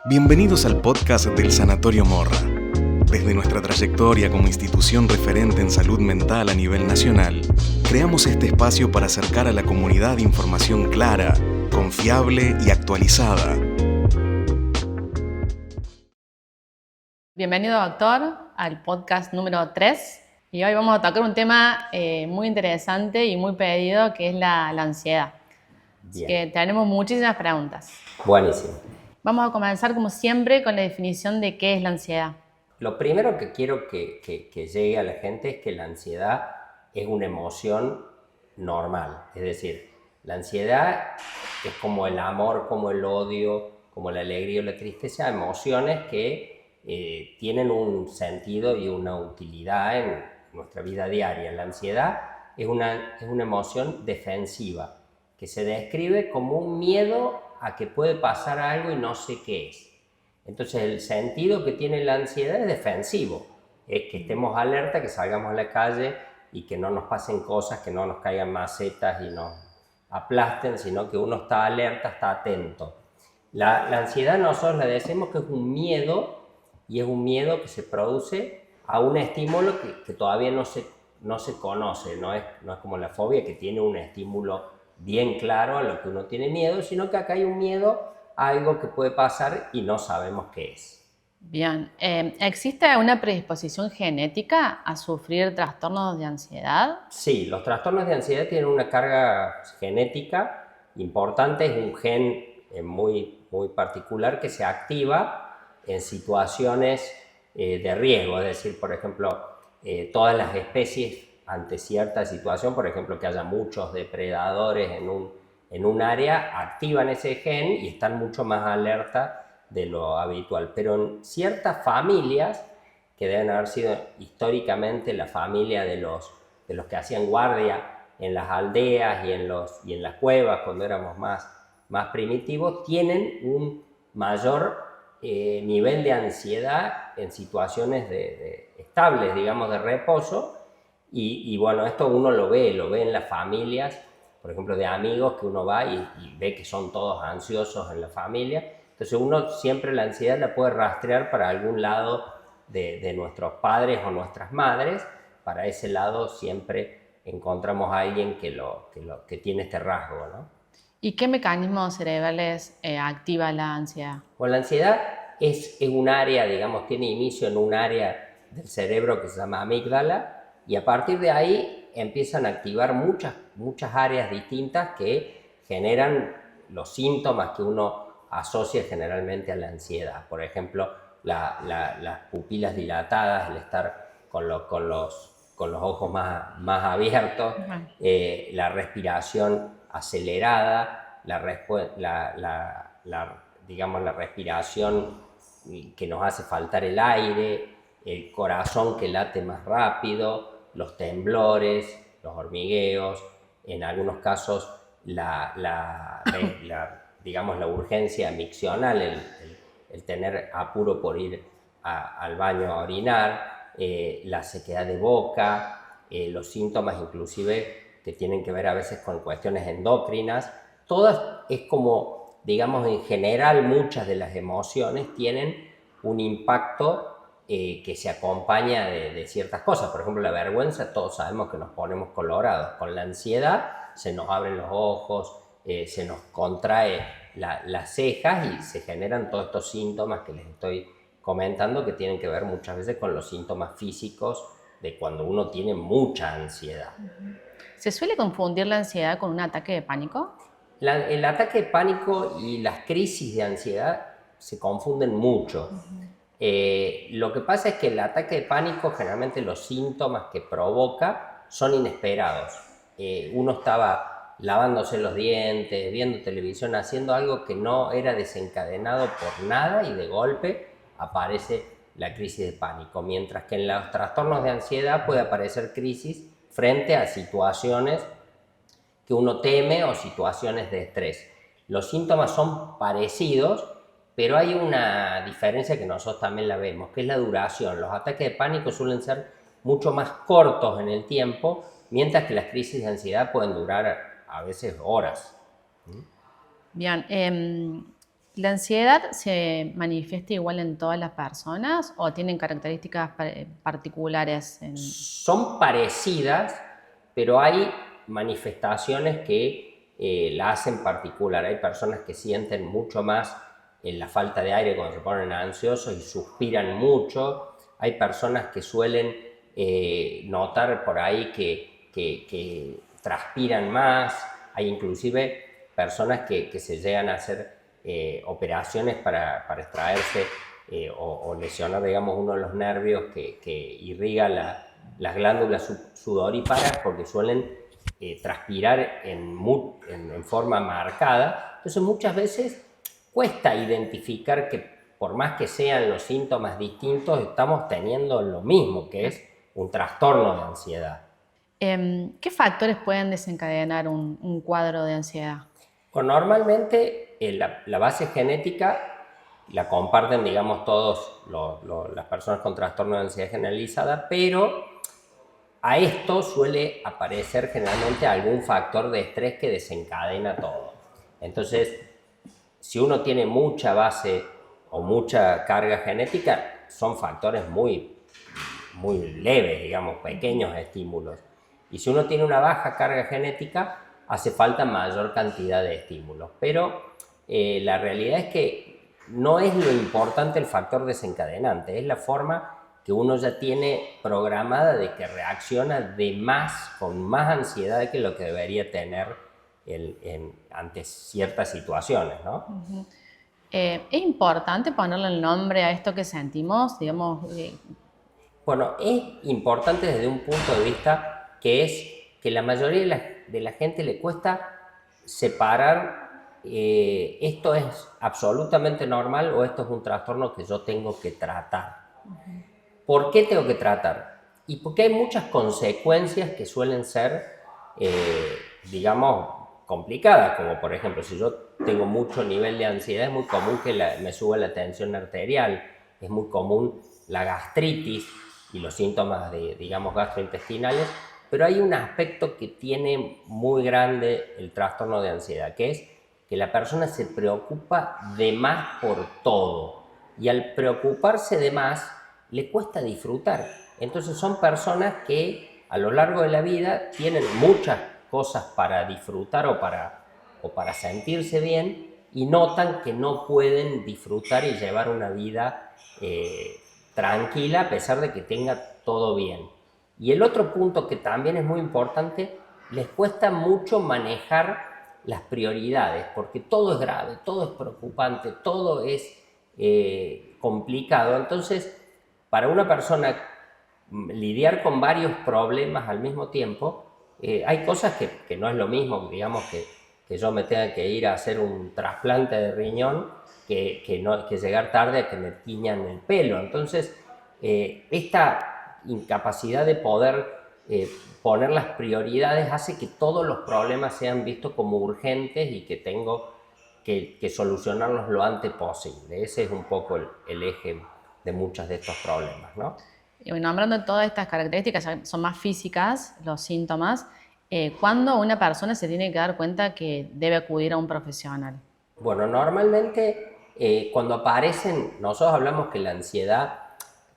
Bienvenidos al podcast del Sanatorio Morra. Desde nuestra trayectoria como institución referente en salud mental a nivel nacional, creamos este espacio para acercar a la comunidad información clara, confiable y actualizada. Bienvenido, doctor, al podcast número 3. Y hoy vamos a tocar un tema muy interesante y muy pedido, que es la ansiedad. Así que tenemos muchísimas preguntas. Buenísimo. Vamos a comenzar, como siempre, con la definición de qué es la ansiedad. Lo primero que quiero que llegue a la gente es que la ansiedad es una emoción normal. Es decir, la ansiedad es como el amor, como el odio, como la alegría o la tristeza, emociones que tienen un sentido y una utilidad en nuestra vida diaria. La ansiedad es una emoción defensiva que se describe como un miedo a que puede pasar algo y no sé qué es. Entonces el sentido que tiene la ansiedad es defensivo, es que estemos alerta, que salgamos a la calle y que no nos pasen cosas, que no nos caigan macetas y nos aplasten, sino que uno está alerta, está atento. La ansiedad nosotros le decimos que es un miedo, y es un miedo que se produce a un estímulo que todavía no se conoce, no es como la fobia, que tiene un estímulo bien claro a lo que uno tiene miedo, sino que acá hay un miedo a algo que puede pasar y no sabemos qué es. Bien, ¿existe una predisposición genética a sufrir trastornos de ansiedad? Sí, los trastornos de ansiedad tienen una carga genética importante, es un gen muy particular que se activa en situaciones de riesgo, es decir, por ejemplo, todas las especies ante cierta situación, por ejemplo, que haya muchos depredadores en un área, activan ese gen y están mucho más alerta de lo habitual. Pero en ciertas familias, que deben haber sido históricamente la familia de los que hacían guardia en las aldeas y en las cuevas, cuando éramos más primitivos, tienen un mayor nivel de ansiedad en situaciones estables, digamos, de reposo. Y bueno, esto uno lo ve en las familias, por ejemplo, de amigos que uno va y ve que son todos ansiosos en la familia. Entonces uno siempre la ansiedad la puede rastrear para algún lado de nuestros padres o nuestras madres. Para ese lado siempre encontramos a alguien que tiene este rasgo, ¿no? ¿Y qué mecanismos cerebrales activa la ansiedad? Bueno, la ansiedad es un área, digamos, tiene inicio en un área del cerebro que se llama amígdala, y a partir de ahí empiezan a activar muchas áreas distintas que generan los síntomas que uno asocia generalmente a la ansiedad. Por ejemplo, las pupilas dilatadas, el estar con los ojos más abiertos, la respiración acelerada, digamos, la respiración que nos hace faltar el aire, el corazón que late más rápido, los temblores, los hormigueos, en algunos casos digamos, la urgencia miccional, el tener apuro por ir al baño a orinar, la sequedad de boca, los síntomas inclusive que tienen que ver a veces con cuestiones endocrinas. Todas es como, digamos, en general muchas de las emociones tienen un impacto que se acompaña de ciertas cosas. Por ejemplo, la vergüenza, todos sabemos que nos ponemos colorados. Con la ansiedad se nos abren los ojos, se nos contrae las cejas y se generan todos estos síntomas que les estoy comentando, que tienen que ver muchas veces con los síntomas físicos de cuando uno tiene mucha ansiedad. ¿Se suele confundir la ansiedad con un ataque de pánico? El ataque de pánico y las crisis de ansiedad se confunden mucho. Lo que pasa es que el ataque de pánico, generalmente los síntomas que provoca son inesperados. Uno estaba lavándose los dientes, viendo televisión, haciendo algo que no era desencadenado por nada, y de golpe aparece la crisis de pánico. Mientras que en los trastornos de ansiedad puede aparecer crisis frente a situaciones que uno teme o situaciones de estrés. Los síntomas son parecidos, pero hay una diferencia que nosotros también la vemos, que es la duración. Los ataques de pánico suelen ser mucho más cortos en el tiempo, mientras que las crisis de ansiedad pueden durar a veces horas. Bien, ¿La ansiedad se manifiesta igual en todas las personas o tienen características particulares? Son parecidas, pero hay manifestaciones que la hacen particular. Hay personas que sienten mucho más la falta de aire cuando se ponen ansiosos y suspiran mucho. Hay personas que suelen notar por ahí que transpiran más. Hay inclusive personas que se llegan a hacer operaciones para extraerse o lesionar, digamos, uno de los nervios que irriga las glándulas sudoríparas, porque suelen transpirar en forma marcada. Entonces muchas veces cuesta identificar que por más que sean los síntomas distintos, estamos teniendo lo mismo, que es un trastorno de ansiedad. ¿Qué factores pueden desencadenar un cuadro de ansiedad? Bueno, normalmente la base genética la comparten, digamos, todos las personas con trastorno de ansiedad generalizada, pero a esto suele aparecer generalmente algún factor de estrés que desencadena todo. Entonces, si uno tiene mucha base o mucha carga genética, son factores muy leves, digamos, pequeños estímulos. Y si uno tiene una baja carga genética, hace falta mayor cantidad de estímulos. Pero la realidad es que no es lo importante el factor desencadenante, es la forma que uno ya tiene programada de que reacciona con más ansiedad que lo que debería tener ante ciertas situaciones, ¿no? Uh-huh. ¿Es importante ponerle el nombre a esto que sentimos? Digamos, Bueno, es importante desde un punto de vista que es que la mayoría de la gente le cuesta separar esto es absolutamente normal o esto es un trastorno que yo tengo que tratar. Uh-huh. ¿Por qué tengo que tratar? Y porque hay muchas consecuencias que suelen ser, digamos, complicadas, como por ejemplo, si yo tengo mucho nivel de ansiedad, es muy común que me suba la tensión arterial, es muy común la gastritis y los síntomas digamos, gastrointestinales, pero hay un aspecto que tiene muy grande el trastorno de ansiedad, que es que la persona se preocupa de más por todo, y al preocuparse de más, le cuesta disfrutar. Entonces son personas que a lo largo de la vida tienen muchas cosas para disfrutar o para sentirse bien, y notan que no pueden disfrutar y llevar una vida tranquila a pesar de que tenga todo bien. Y el otro punto que también es muy importante, les cuesta mucho manejar las prioridades, porque todo es grave, todo es preocupante, todo es complicado. Entonces, para una persona lidiar con varios problemas al mismo tiempo, hay cosas que no es lo mismo, digamos, que yo me tenga que ir a hacer un trasplante de riñón, que llegar tarde a que me tiñan el pelo. Entonces, esta incapacidad de poder poner las prioridades hace que todos los problemas sean vistos como urgentes y que tengo que solucionarlos lo antes posible. Ese es un poco el eje de muchos de estos problemas, ¿no? Y bueno, hablando de todas estas características, ya son más físicas los síntomas, ¿cuándo una persona se tiene que dar cuenta que debe acudir a un profesional? Bueno, normalmente cuando aparecen, nosotros hablamos que la ansiedad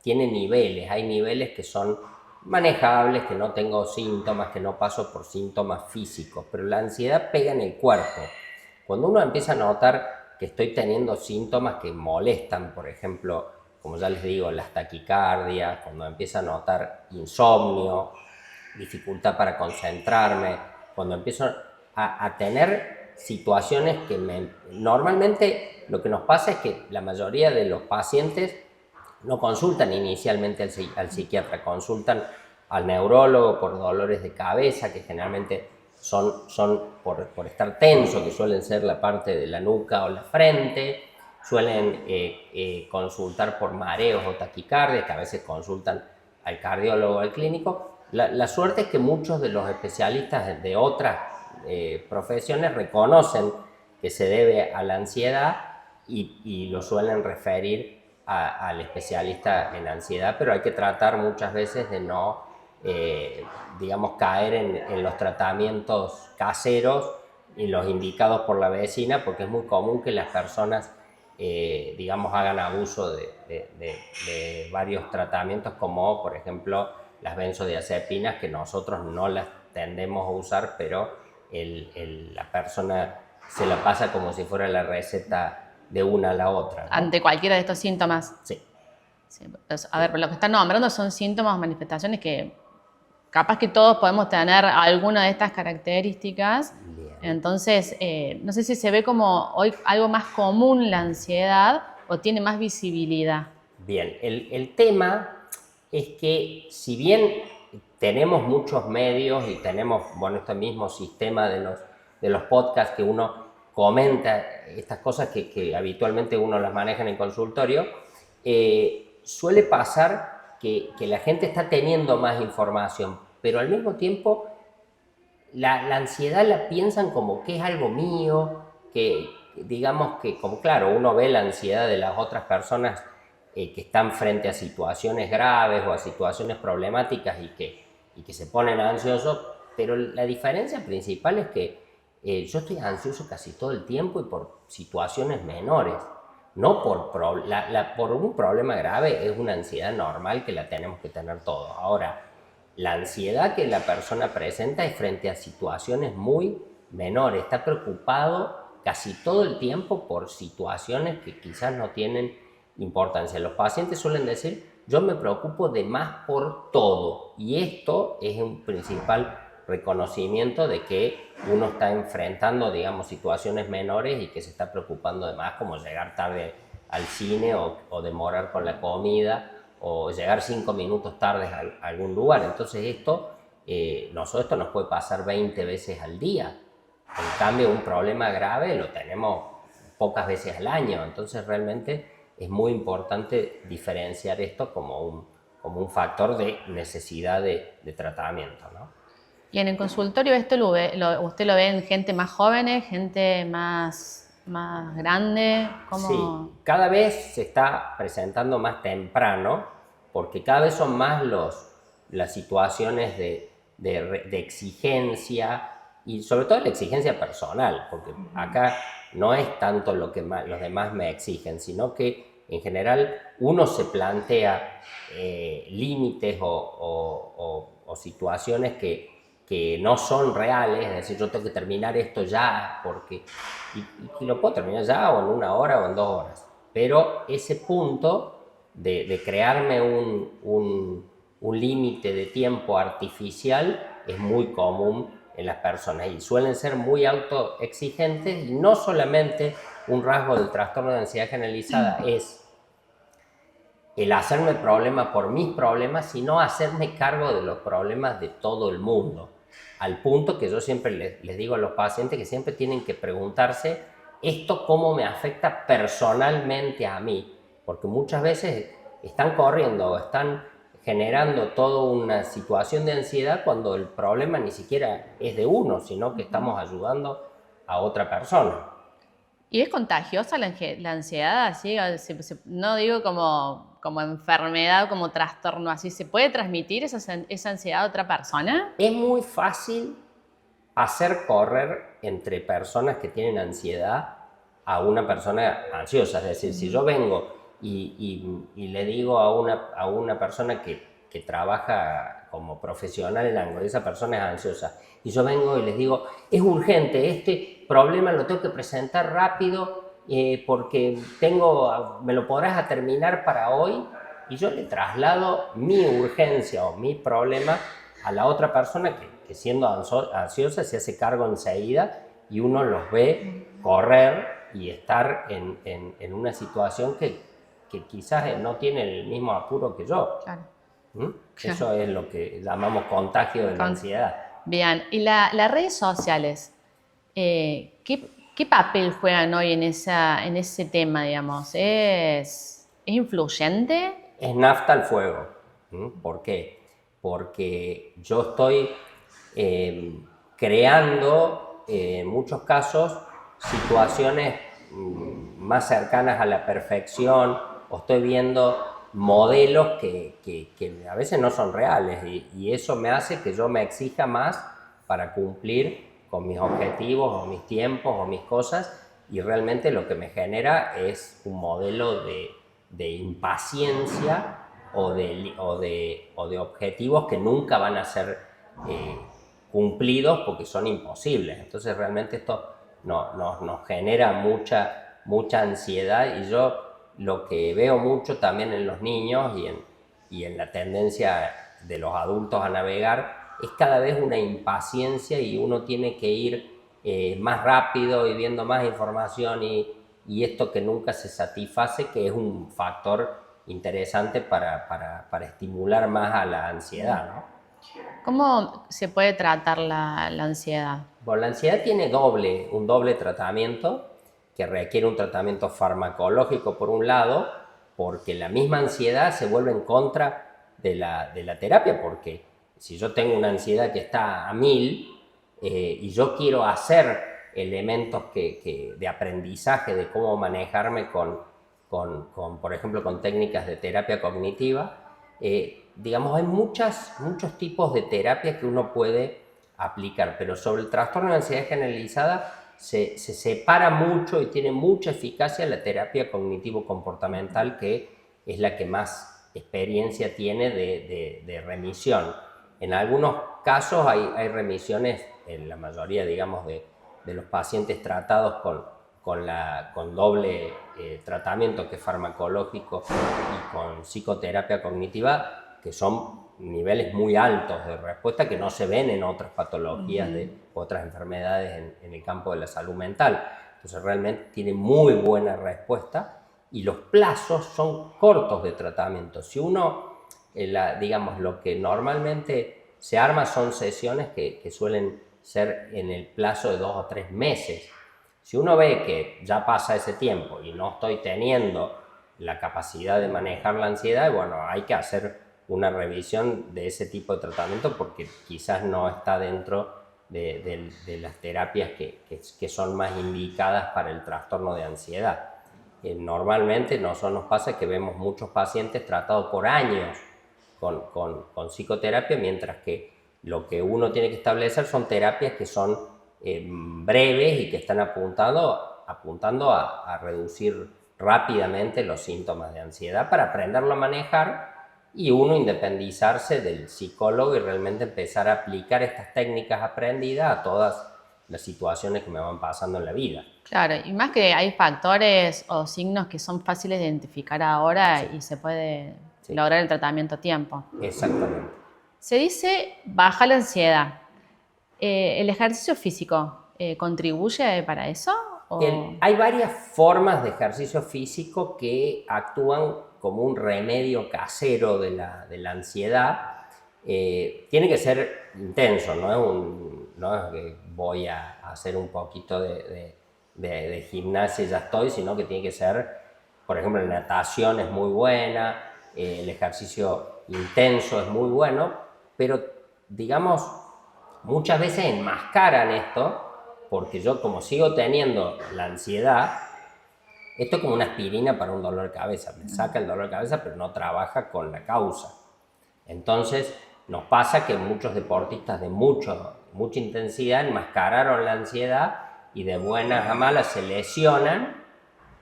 tiene niveles, hay niveles que son manejables, que no tengo síntomas, que no paso por síntomas físicos, pero la ansiedad pega en el cuerpo. Cuando uno empieza a notar que estoy teniendo síntomas que molestan, por ejemplo, como ya les digo, las taquicardias, cuando empiezo a notar insomnio, dificultad para concentrarme, cuando empiezo a tener situaciones que normalmente lo que nos pasa es que la mayoría de los pacientes no consultan inicialmente al psiquiatra, consultan al neurólogo por dolores de cabeza, que generalmente son por estar tenso, que suelen ser la parte de la nuca o la frente, suelen consultar por mareos o taquicardias, que a veces consultan al cardiólogo o al clínico. La suerte es que muchos de los especialistas de otras profesiones reconocen que se debe a la ansiedad y lo suelen referir al especialista en ansiedad, pero hay que tratar muchas veces de no, digamos, caer en los tratamientos caseros y los indicados por la medicina, porque es muy común que las personas digamos, hagan abuso de varios tratamientos, como por ejemplo las benzodiazepinas, que nosotros no las tendemos a usar, pero la persona se la pasa como si fuera la receta de una a la otra, ¿no? Ante cualquiera de estos síntomas. Sí. Sí, pues, a ver, lo que están nombrando son síntomas o manifestaciones que capaz que todos podemos tener alguna de estas características. Bien. Entonces, no sé si se ve como hoy algo más común la ansiedad o tiene más visibilidad. Bien, el tema es que si bien tenemos muchos medios y tenemos, bueno, este mismo sistema de los podcasts que uno comenta estas cosas que habitualmente uno las maneja en el consultorio, suele pasar que la gente está teniendo más información, pero al mismo tiempo la ansiedad la piensan como que es algo mío, que digamos que, como claro, uno ve la ansiedad de las otras personas que están frente a situaciones graves o a situaciones problemáticas y que se ponen ansiosos, pero la diferencia principal es que yo estoy ansioso casi todo el tiempo y por situaciones menores. No por un problema grave, es una ansiedad normal que la tenemos que tener todos. Ahora, la ansiedad que la persona presenta es frente a situaciones muy menores. Está preocupado casi todo el tiempo por situaciones que quizás no tienen importancia. Los pacientes suelen decir, yo me preocupo de más por todo. Y esto es un principal reconocimiento de que uno está enfrentando, digamos, situaciones menores y que se está preocupando de más, como llegar tarde al cine o demorar con la comida o llegar 5 minutos tarde a algún lugar. Entonces esto nos puede pasar 20 veces al día. En cambio, un problema grave lo tenemos pocas veces al año. Entonces realmente es muy importante diferenciar esto como un factor de necesidad de tratamiento, ¿no? Y en el consultorio usted lo ve en gente más jóvenes, gente más grande. ¿Cómo? Sí, cada vez se está presentando más temprano, porque cada vez son más las situaciones de exigencia, y sobre todo la exigencia personal, porque acá no es tanto lo que los demás me exigen, sino que en general uno se plantea límites o situaciones que no son reales, es decir, yo tengo que terminar esto ya, y lo puedo terminar ya o en 1 hora o en 2 horas, pero ese punto de crearme un límite de tiempo artificial es muy común en las personas y suelen ser muy autoexigentes, y no solamente un rasgo del trastorno de ansiedad generalizada es el hacerme problema por mis problemas, sino hacerme cargo de los problemas de todo el mundo. Al punto que yo siempre les digo a los pacientes que siempre tienen que preguntarse, ¿esto cómo me afecta personalmente a mí? Porque muchas veces están corriendo o están generando toda una situación de ansiedad cuando el problema ni siquiera es de uno, sino que estamos ayudando a otra persona. ¿Y es contagiosa la ansiedad? Así, no digo como enfermedad, como trastorno, así. ¿Se puede transmitir esa ansiedad a otra persona? Es muy fácil hacer correr entre personas que tienen ansiedad a una persona ansiosa. Es decir, si yo vengo y le digo a una persona que trabaja como profesional en algo, esa persona es ansiosa, y yo vengo y les digo, es urgente, este problema lo tengo que presentar rápido porque me lo podrás terminar para hoy, y yo le traslado mi urgencia o mi problema a la otra persona que siendo ansiosa se hace cargo enseguida, y uno los ve correr y estar en una situación que quizás no tiene el mismo apuro que yo. Claro. Eso es lo que llamamos contagio de la ansiedad. Bien, y las redes sociales, ¿qué papel juegan hoy en ese tema, digamos? ¿Es influyente? Es nafta al fuego. ¿Por qué? Porque yo estoy creando, en muchos casos, situaciones más cercanas a la perfección, o estoy viendo modelos que a veces no son reales, y eso me hace que yo me exija más para cumplir con mis objetivos o mis tiempos o mis cosas, y realmente lo que me genera es un modelo de impaciencia o de objetivos que nunca van a ser cumplidos porque son imposibles. Entonces realmente esto nos genera mucha ansiedad, y yo lo que veo mucho también en los niños y en la tendencia de los adultos a navegar es cada vez una impaciencia, y uno tiene que ir más rápido y viendo más información, y esto que nunca se satisface, que es un factor interesante para estimular más a la ansiedad, ¿no? ¿Cómo se puede tratar la ansiedad? Bueno, la ansiedad tiene un doble tratamiento, que requiere un tratamiento farmacológico por un lado, porque la misma ansiedad se vuelve en contra de la terapia, porque si yo tengo una ansiedad que está a 1000 y yo quiero hacer elementos de aprendizaje de cómo manejarme por ejemplo, con técnicas de terapia cognitiva, digamos, hay muchos tipos de terapia que uno puede aplicar, pero sobre el trastorno de ansiedad generalizada se separa mucho y tiene mucha eficacia la terapia cognitivo-comportamental, que es la que más experiencia tiene de remisión. En algunos casos hay remisiones, en la mayoría, digamos, de los pacientes tratados con doble tratamiento, que es farmacológico y con psicoterapia cognitiva, que son niveles muy altos de respuesta que no se ven en otras patologías de otras enfermedades en el campo de la salud mental. Entonces realmente tiene muy buena respuesta, y los plazos son cortos de tratamiento. Si uno, digamos, lo que normalmente se arma son sesiones que suelen ser en el plazo de 2 o 3 meses. Si uno ve que ya pasa ese tiempo y no estoy teniendo la capacidad de manejar la ansiedad, bueno, hay que hacer una revisión de ese tipo de tratamiento, porque quizás no está dentro de las terapias que son más indicadas para el trastorno de ansiedad. Normalmente nosotros nos pasa que vemos muchos pacientes tratados por años con psicoterapia, mientras que lo que uno tiene que establecer son terapias que son breves y que están apuntando a reducir rápidamente los síntomas de ansiedad, para aprenderlo a manejar y uno independizarse del psicólogo y realmente empezar a aplicar estas técnicas aprendidas a todas las situaciones que me van pasando en la vida. Claro, y más que hay factores o signos que son fáciles de identificar ahora, sí, y se puede lograr el tratamiento a tiempo. Exactamente. Se dice baja la ansiedad. ¿El ejercicio físico contribuye para eso? Hay varias formas de ejercicio físico que actúan como un remedio casero de la ansiedad. Tiene que ser intenso, no es que voy a hacer un poquito de gimnasia y ya estoy, sino que tiene que ser, por ejemplo, la natación es muy buena, el ejercicio intenso es muy bueno, pero digamos, muchas veces enmascaran esto, porque yo, como sigo teniendo la ansiedad, esto es como una aspirina para un dolor de cabeza, me saca el dolor de cabeza, pero no trabaja con la causa. Entonces nos pasa que muchos deportistas de mucha intensidad enmascararon la ansiedad y de buenas a malas se lesionan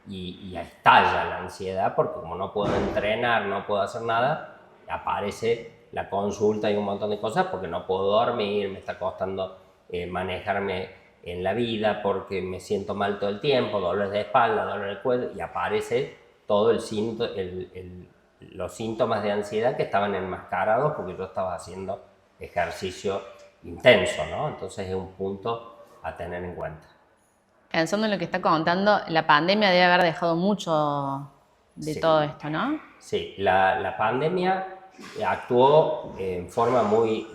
y estalla la ansiedad, porque como no puedo entrenar, no puedo hacer nada, aparece la consulta y un montón de cosas, porque no puedo dormir, me está costando manejarme en la vida, porque me siento mal todo el tiempo, dolores de espalda, dolores de cuello, y aparece todo los síntomas de ansiedad que estaban enmascarados porque yo estaba haciendo ejercicio intenso, ¿no? Entonces es un punto a tener en cuenta. Pensando en lo que está contando, la pandemia debe haber dejado mucho de todo esto, ¿no? Sí, la pandemia actuó en forma muy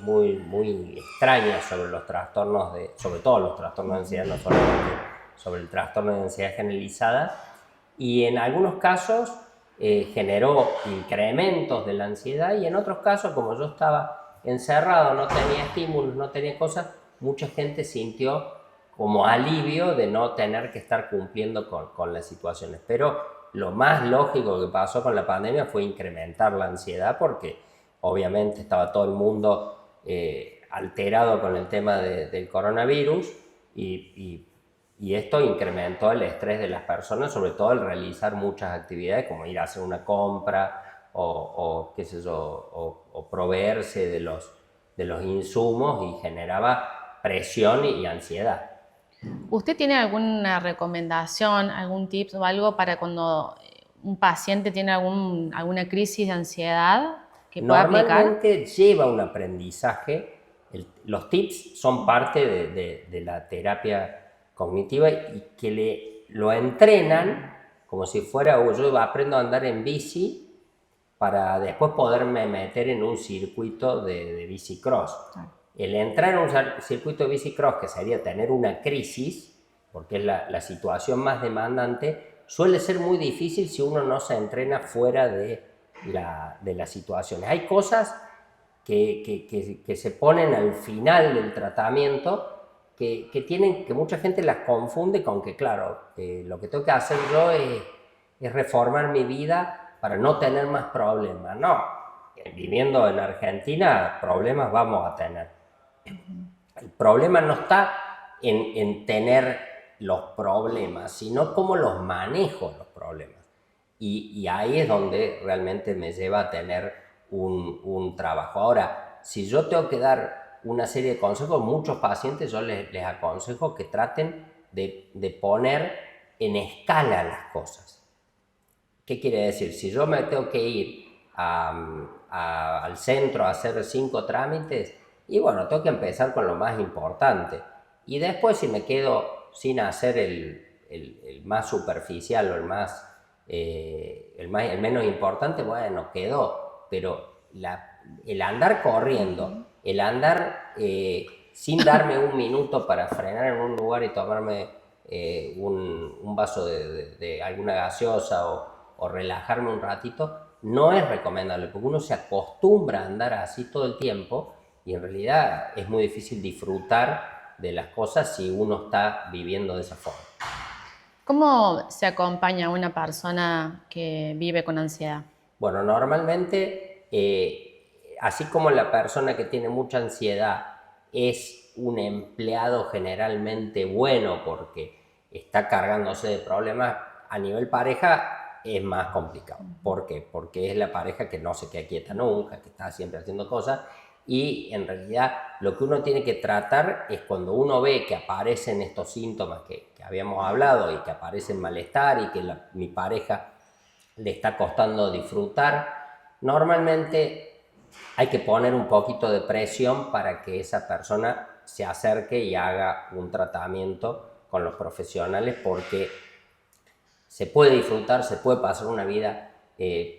extraña sobre los trastornos sobre todo los trastornos de ansiedad, no solamente sobre el trastorno de ansiedad generalizada, y en algunos casos generó incrementos de la ansiedad, y en otros casos, como yo estaba encerrado, no tenía estímulos, no tenía cosas, mucha gente sintió como alivio de no tener que estar cumpliendo con las situaciones. Pero lo más lógico que pasó con la pandemia fue incrementar la ansiedad, porque obviamente estaba todo el mundo alterado con el tema del coronavirus, y Y esto incrementó el estrés de las personas, sobre todo al realizar muchas actividades como ir a hacer una compra o qué sé yo, o proveerse de los insumos, y generaba presión y ansiedad. ¿Usted tiene alguna recomendación, algún tips o algo para cuando un paciente tiene alguna crisis de ansiedad que pueda aplicar? Normalmente lleva un aprendizaje. Los tips son parte de la terapia cognitiva, y que lo entrenan como si fuera, yo aprendo a andar en bici para después poderme meter en un circuito de bicicross. El entrar en un circuito de bicicross, que sería tener una crisis, porque es la situación más demandante, suele ser muy difícil si uno no se entrena fuera de las situaciones. Hay cosas que se ponen al final del tratamiento que mucha gente las confunde con que, claro, lo que tengo que hacer yo es reformar mi vida para no tener más problemas. No, viviendo en Argentina, problemas vamos a tener. El problema no está en tener los problemas, sino cómo los manejo los problemas. Y ahí es donde realmente me lleva a tener un trabajo. Ahora, si yo tengo que dar una serie de consejos, muchos pacientes yo les aconsejo que traten de poner en escala las cosas. ¿Qué quiere decir? Si yo me tengo que ir al centro a hacer 5 trámites, y bueno, tengo que empezar con lo más importante. Y después, si me quedo sin hacer el más superficial o el menos importante, bueno, quedó. Pero el andar corriendo, el andar sin darme un minuto para frenar en un lugar y tomarme un vaso de alguna gaseosa o relajarme un ratito, no es recomendable, porque uno se acostumbra a andar así todo el tiempo, y en realidad es muy difícil disfrutar de las cosas si uno está viviendo de esa forma. ¿Cómo se acompaña a una persona que vive con ansiedad? Bueno, normalmente, así como la persona que tiene mucha ansiedad es un empleado generalmente bueno porque está cargándose de problemas, a nivel pareja es más complicado. ¿Por qué? Porque es la pareja que no se queda quieta nunca, que está siempre haciendo cosas, y en realidad lo que uno tiene que tratar es, cuando uno ve que aparecen estos síntomas que habíamos hablado, y que aparece malestar, y que mi pareja le está costando disfrutar, normalmente hay que poner un poquito de presión para que esa persona se acerque y haga un tratamiento con los profesionales, porque se puede disfrutar, se puede pasar una vida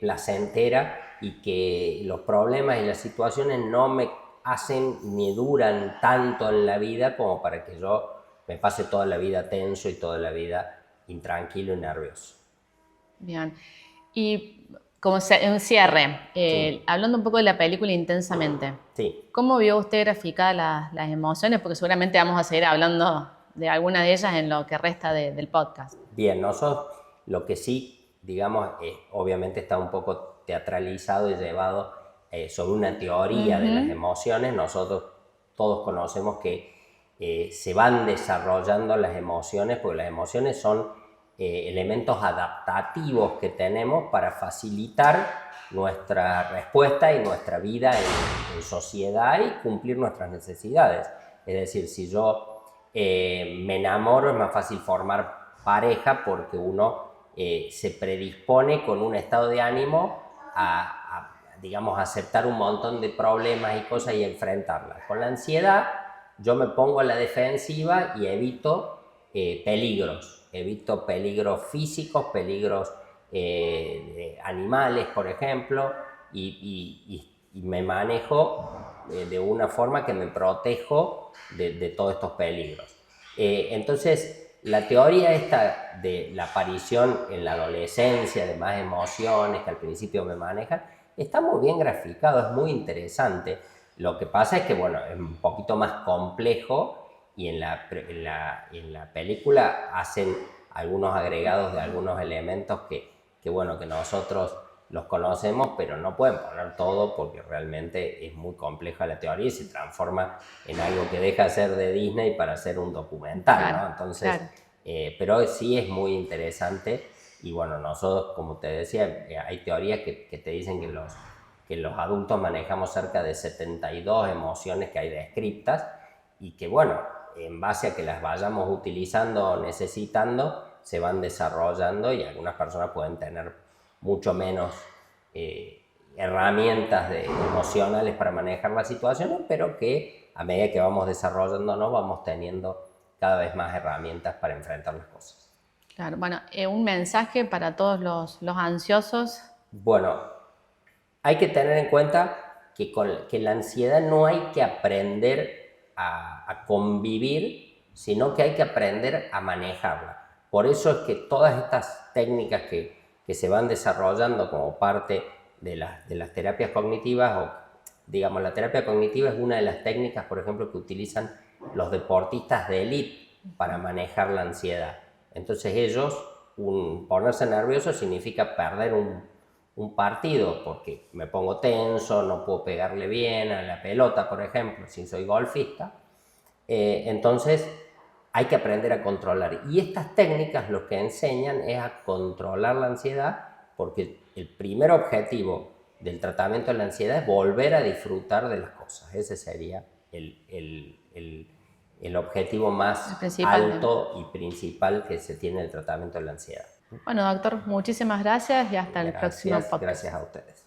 placentera, y que los problemas y las situaciones no me hacen ni duran tanto en la vida como para que yo me pase toda la vida tenso y toda la vida intranquilo y nervioso. Bien. Y como un cierre, Sí. hablando un poco de la película Intensamente, Sí. ¿cómo vio usted graficadas las emociones? Porque seguramente vamos a seguir hablando de alguna de ellas en lo que resta del podcast. Bien, nosotros lo que sí, digamos, obviamente está un poco teatralizado y llevado sobre una teoría de las emociones. Nosotros todos conocemos que se van desarrollando las emociones, porque las emociones son elementos adaptativos que tenemos para facilitar nuestra respuesta y nuestra vida en sociedad, y cumplir nuestras necesidades. Es decir, si yo me enamoro, es más fácil formar pareja, porque uno se predispone con un estado de ánimo digamos, aceptar un montón de problemas y cosas y enfrentarlas. Con la ansiedad yo me pongo a la defensiva y evito peligros físicos, peligros animales, por ejemplo, y me manejo de una forma que me protejo de todos estos peligros. Entonces, la teoría esta de la aparición en la adolescencia de más emociones que al principio me manejan, está muy bien graficado, es muy interesante. Lo que pasa es que, bueno, es un poquito más complejo, y en la película hacen algunos agregados de algunos elementos que bueno, que nosotros los conocemos, pero no pueden poner todo, porque realmente es muy compleja la teoría y se transforma en algo que deja de ser de Disney para ser un documental, Claro, ¿no? Entonces, claro. pero sí es muy interesante. Y bueno, nosotros, como te decía, hay teorías que te dicen que los adultos manejamos cerca de 72 emociones que hay descriptas y que bueno, en base a que las vayamos utilizando o necesitando, se van desarrollando y algunas personas pueden tener mucho menos herramientas emocionales para manejar las situaciones, pero que a medida que vamos desarrollándonos vamos teniendo cada vez más herramientas para enfrentar las cosas. Claro, bueno, un mensaje para todos los ansiosos. Bueno, hay que tener en cuenta que la ansiedad no hay que aprender a convivir, sino que hay que aprender a manejarla. Por eso es que todas estas técnicas que se van desarrollando como parte de las terapias cognitivas, o digamos, la terapia cognitiva es una de las técnicas, por ejemplo, que utilizan los deportistas de élite para manejar la ansiedad. Entonces ellos, ponerse nervioso significa perder un partido, porque me pongo tenso, no puedo pegarle bien a la pelota, por ejemplo, si soy golfista. Entonces hay que aprender a controlar. Y estas técnicas lo que enseñan es a controlar la ansiedad, porque el primer objetivo del tratamiento de la ansiedad es volver a disfrutar de las cosas. Ese sería el objetivo más alto y principal que se tiene en el tratamiento de la ansiedad. Bueno, doctor, muchísimas gracias y hasta el próximo podcast. Gracias a ustedes.